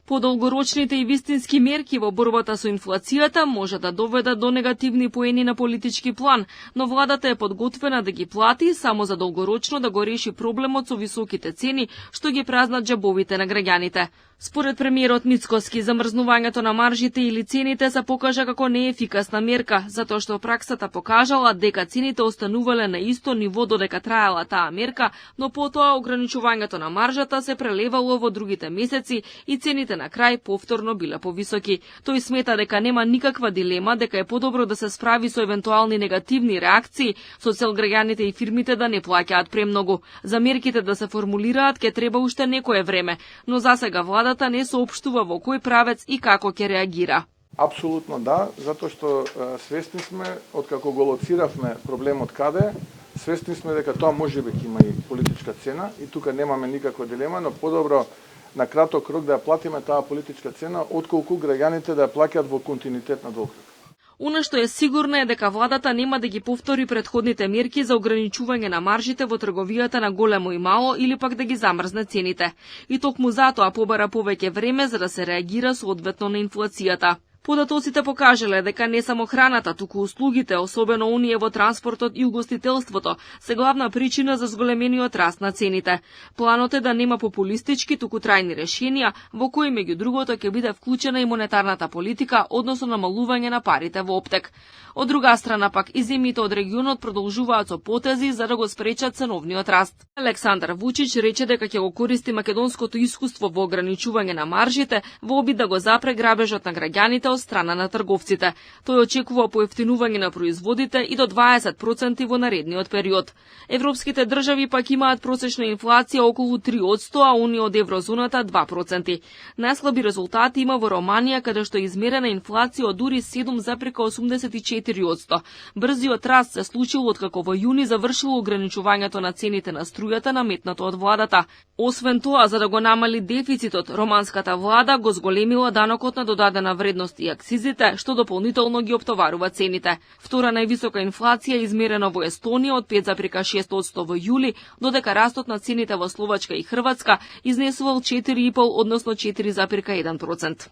Подолгорочните и вистински мерки во борбата со инфлацијата може да доведат до негативни поени на политички план, но владата е подготвена да ги плати само за долгорочно да го реши проблемот со високите цени што ги празнат џебовите на граѓаните. Според премиерот Мицкоски, замрзнувањето на маржите или цените се покажа како неефикасна мерка, затоа што праксата покажала дека цените останувале на исто ниво додека траела таа мерка, но потоа ограничувањето на маржата се прелевало во другите месеци и цените на крај повторно биле повисоки. Тој смета дека нема никаква дилема дека е подобро да се справи со евентуални негативни реакции со цел граѓаните и фирмите да не плаќаат премногу. За мерките да се формулираат ќе треба уште некое време, но засега владата не соопштува во кој правец и како ќе реагира. Апсолутно да, затоа што свесни сме, откако го лоциравме проблемот каде, свесни сме дека тоа можеби ќе има и политичка цена и тука немаме никаква дилема, но подобро на краток рок да ја платиме таа политичка цена, отколку граѓаните да ја плаќаат во континуитет на долг. Она што е сигурно е дека владата нема да ги повтори претходните мерки за ограничување на маржите во трговијата на големо и мало или пак да ги замрзне цените. И токму затоа побара повеќе време за да се реагира соодветно на инфлацијата. Податоците покажале дека не само храната, туку услугите, особено оние во транспортот и угостителството, се главна причина за зголемениот раст на цените. Планот е да нема популистички, туку трајни решенија, во кои меѓу другото ќе биде вклучена и монетарната политика, односно намалување на парите во оптек. Од друга страна пак, и земјите од регионот продолжуваат со потези за да го спречат ценовниот раст. Александар Вучич рече дека ќе го користи македонското искуство во ограничување на маржите во обид да го запре грабежот на граѓаните од страна на трговците. Тој очекува поевтинување на производите и до 20% во наредниот период. Европските држави пак имаат просечна инфлација околу 3%, а оние од еврозоната 2%. Најслаби резултати има во Романија, каде што е измерена инфлација од дури 7,84%. Брзиот раст се случил откако во јуни завршило ограничувањето на цените на струјата наметнато од владата. Освен тоа, за да го намали дефицитот, романската влада го зголемила данокот на додадена вредност и акцизите, што дополнително ги оптоварува цените. Втора највисока инфлација измерена во Естонија од 5,6% во јули, додека растот на цените во Словачка и Хрватска изнесувал 4,5, односно 4,1%.